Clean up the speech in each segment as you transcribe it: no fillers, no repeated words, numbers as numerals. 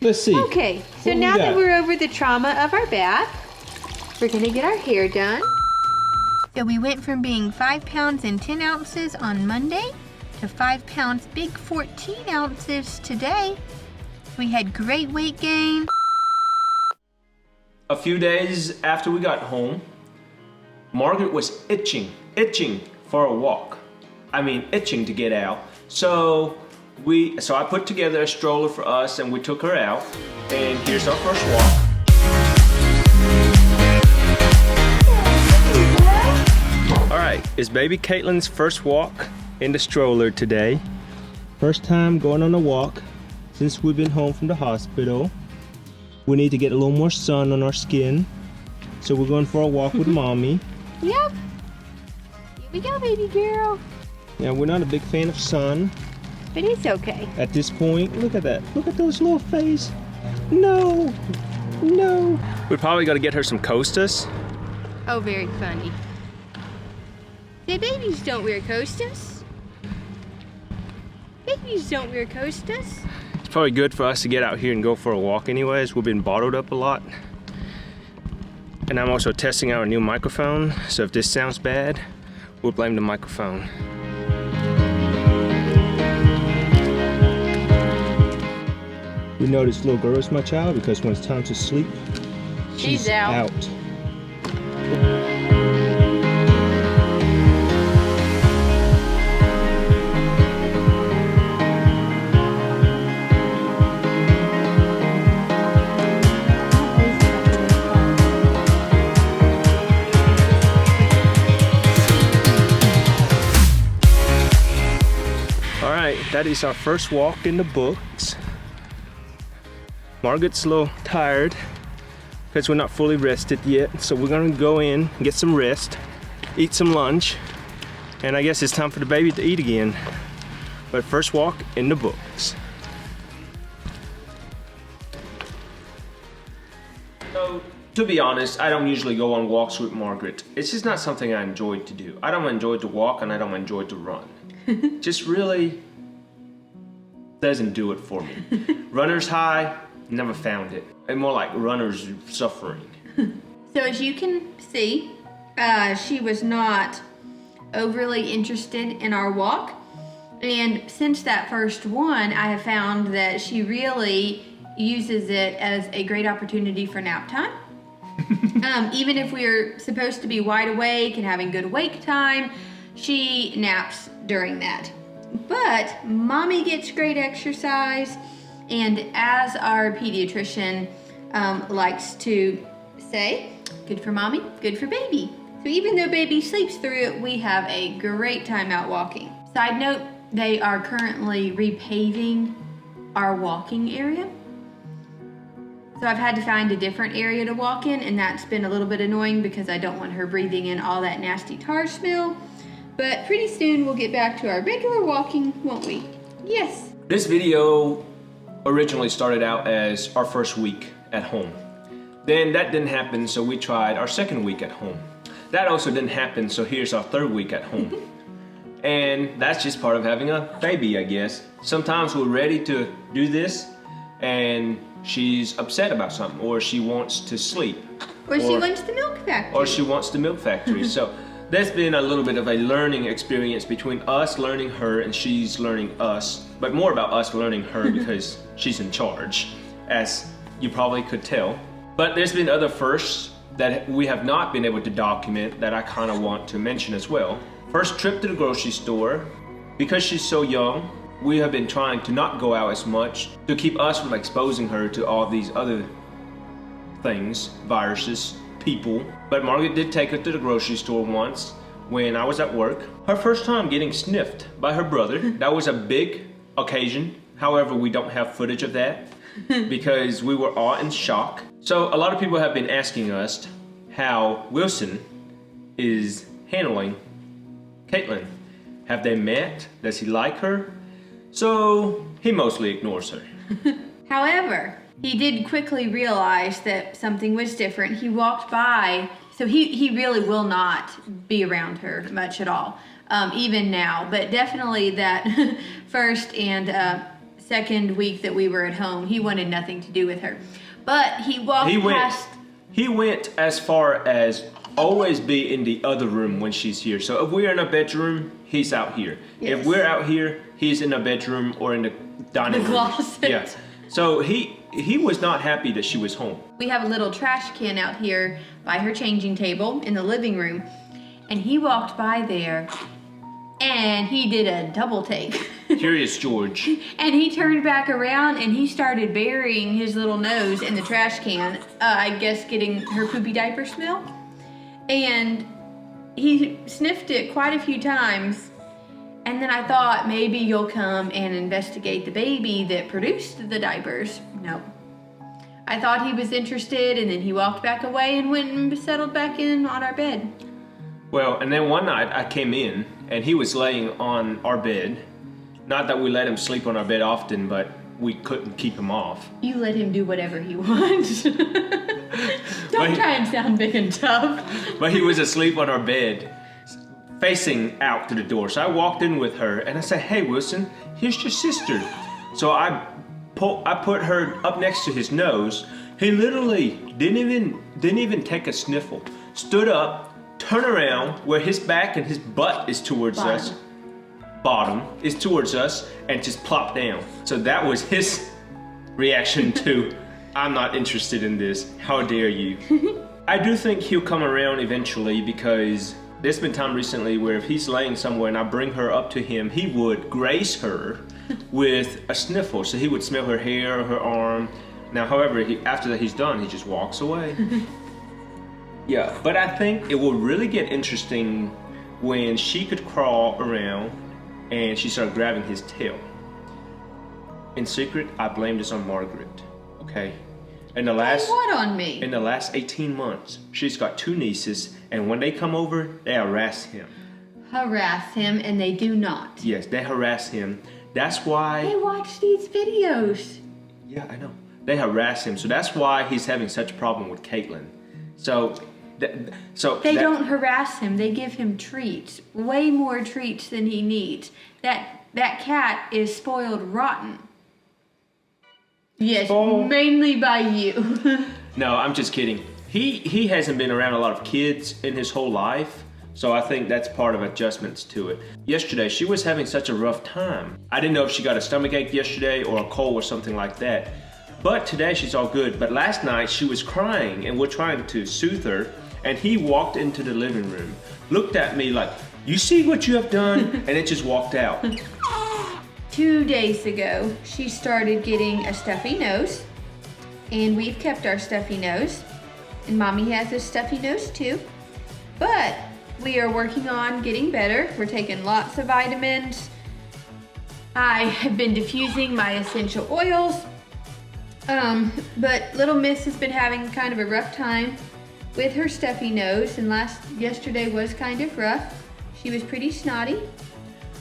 Let's see. Okay, so now that we're over the trauma of our bath, we're gonna get our hair done. So we went from being 5 pounds and 10 ounces on Monday to 5 pounds, big 14 ounces today. We had great weight gain. A few days after we got home, Margaret was itching for a walk. I mean, itching to get out. So I put together a stroller for us and we took her out. And here's our first walk. All right, it's baby Katelyn's first walk in the stroller today. First time going on a walk since we've been home from the hospital. We need to get a little more sun on our skin. So we're going for a walk with mommy. Yep. Here we go, baby girl. Yeah, we're not a big fan of sun. But it's okay. At this point, look at that. Look at those little face. No, no. We probably got to get her some Costas. Oh, very funny. Say, babies don't wear Costas. Babies don't wear Costas. It's probably good for us to get out here and go for a walk anyways. We've been bottled up a lot. And I'm also testing out a new microphone. So if this sounds bad, we'll blame the microphone. We know this little girl is my child because when it's time to sleep, she's out. All right, that is our first walk in the books. Margaret's a little tired because we're not fully rested yet. So we're gonna go in, get some rest, eat some lunch, and I guess it's time for the baby to eat again. But first walk in the books. So, to be honest, I don't usually go on walks with Margaret. It's just not something I enjoy to do. I don't enjoy to walk and I don't enjoy to run. Just really doesn't do it for me. Runner's high, never found it. And more like runner's suffering. So as you can see, she was not overly interested in our walk. And since that first one, I have found that she really uses it as a great opportunity for nap time. Even if we're supposed to be wide awake and having good wake time, she naps during that. But mommy gets great exercise, and as our pediatrician likes to say, good for mommy, good for baby. So even though baby sleeps through it, we have a great time out walking. Side note, they are currently repaving our walking area. So I've had to find a different area to walk in, and that's been a little bit annoying because I don't want her breathing in all that nasty tar smell. But pretty soon we'll get back to our regular walking, won't we? Yes. This video originally started out as our first week at home. Then that didn't happen, so we tried our second week at home. That also didn't happen, so here's our third week at home. And that's just part of having a baby, I guess. Sometimes we're ready to do this, and she's upset about something, or she wants to sleep. Or she wants the milk factory. Or she wants the milk factory. So there's been a little bit of a learning experience between us learning her and she's learning us, but more about us learning her because she's in charge, as you probably could tell. But there's been other firsts that we have not been able to document that I kind of want to mention as well. First trip to the grocery store. Because she's so young, we have been trying to not go out as much to keep us from exposing her to all these other things, viruses, people. But Margaret did take her to the grocery store once when I was at work. Her first time getting sniffed by her brother. That was a big occasion. However, we don't have footage of that because we were all in shock. So a lot of people have been asking us how Wilson is handling Katelyn. Have they met? Does he like her? So he mostly ignores her. However, he did quickly realize that something was different. He walked by, so he really will not be around her much at all, even now. But definitely that first and second week that we were at home, he wanted nothing to do with her. But he past. He went as far as always be in the other room when she's here. So if we're in a bedroom, he's out here. Yes. If we're out here, he's in a bedroom or in the dining room. The closet. Yeah. So he was not happy that she was home. We have a little trash can out here by her changing table in the living room. And he walked by there and he did a double take. Curious George. And he turned back around and he started burying his little nose in the trash can, I guess getting her poopy diaper smell. And he sniffed it quite a few times. And then I thought maybe you'll come and investigate the baby that produced the diapers. No. I thought he was interested, and then he walked back away and went and settled back in on our bed. Well, and then one night I came in and he was laying on our bed. Not that we let him sleep on our bed often, but we couldn't keep him off. You let him do whatever he wants. Don't try and sound big and tough. But he was asleep on our bed, facing out to the door. So I walked in with her and I said, "Hey Wilson, here's your sister." So I put her up next to his nose. He literally didn't even take a sniffle. Stood up, turned around where his back and his butt is towards us. Bottom is towards us, and just plopped down. So that was his reaction to, "I'm not interested in this. How dare you?" I do think he'll come around eventually, because there's been time recently where if he's laying somewhere and I bring her up to him, he would graze her with a sniffle. So he would smell her hair or her arm. Now, however, after that he's done, he just walks away. Yeah, but I think it will really get interesting when she could crawl around and she started grabbing his tail. In secret, I blame this on Margaret, okay? In the last what on me? In the last 18 months, she's got 2 nieces, and when they come over, they harass him. Harass him, and they do not. Yes, they harass him. That's why... They watch these videos. Yeah, I know. They harass him, so that's why he's having such a problem with Katelyn. They don't harass him. They give him treats, way more treats than he needs. That cat is spoiled rotten. Yes, mainly by you. No, I'm just kidding. He hasn't been around a lot of kids in his whole life, so I think that's part of adjustments to it. Yesterday, she was having such a rough time. I didn't know if she got a stomachache yesterday or a cold or something like that. But today she's all good. But last night she was crying and we're trying to soothe her, and he walked into the living room, looked at me like, "You see what you have done?" and then just walked out. 2 days ago, she started getting a stuffy nose, and we've kept our stuffy nose, and Mommy has a stuffy nose too. But we are working on getting better. We're taking lots of vitamins. I have been diffusing my essential oils. But little Miss has been having kind of a rough time with her stuffy nose, and yesterday was kind of rough. She was pretty snotty.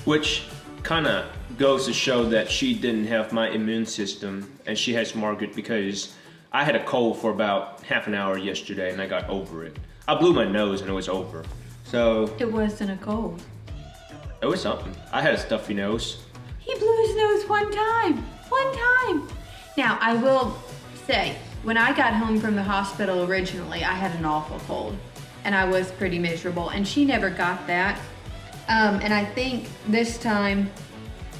Which kind of goes to show that she didn't have my immune system, and she has Margaret, because I had a cold for about half an hour yesterday and I got over it. I blew my nose and it was over. So it wasn't a cold. It was something. I had a stuffy nose. He blew his nose one time. Now, I will say, when I got home from the hospital originally, I had an awful cold, and I was pretty miserable, and she never got that. And I think this time,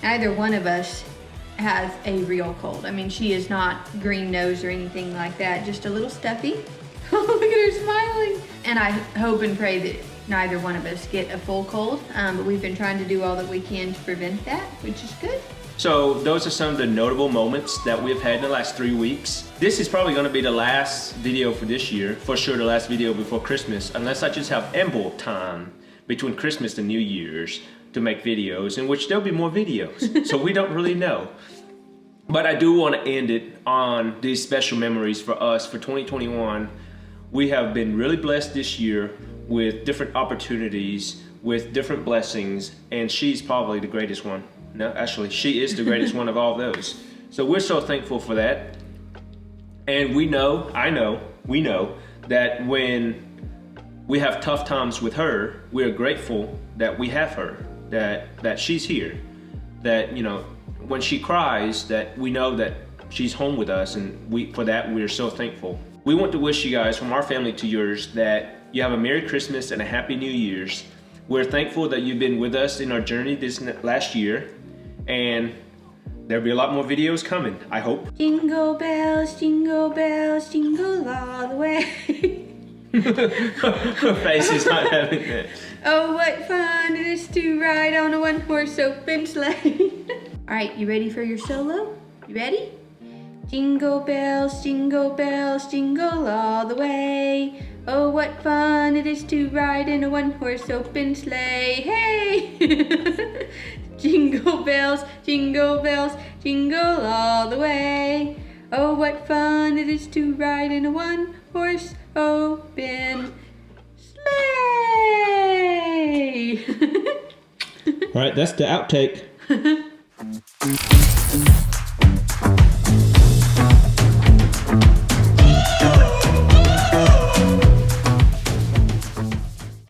neither one of us has a real cold. I mean, she is not green nose or anything like that, just a little stuffy. Look at her smiling. And I hope and pray that neither one of us get a full cold, but we've been trying to do all that we can to prevent that, which is good. So those are some of the notable moments that we've had in the last 3 weeks. This is probably going to be the last video for this year, for sure the last video before Christmas, unless I just have ample time between Christmas and New Year's to make videos, in which there'll be more videos. So we don't really know. But I do want to end it on these special memories for us for 2021. We have been really blessed this year with different opportunities, with different blessings, and she's probably the greatest one. No, actually, she is the greatest one of all those. So we're so thankful for that. And we know that when we have tough times with her, we're grateful that we have her, that she's here, that, you know, when she cries, that we know that she's home with us, and for that we're so thankful. We want to wish you guys, from our family to yours, that you have a Merry Christmas and a Happy New Year's. We're thankful that you've been with us in our journey this last year, and there'll be a lot more videos coming, I hope. Jingle bells, jingle all the way. Her face is not having that. Oh, what fun it is to ride on a one-horse open sleigh. All right, you ready for your solo? You ready? Jingle bells, jingle all the way. Oh, what fun it is to ride in a one-horse open sleigh. Hey! Jingle bells, jingle all the way. Oh, what fun it is to ride in a one-horse open sleigh. All right, that's the outtake.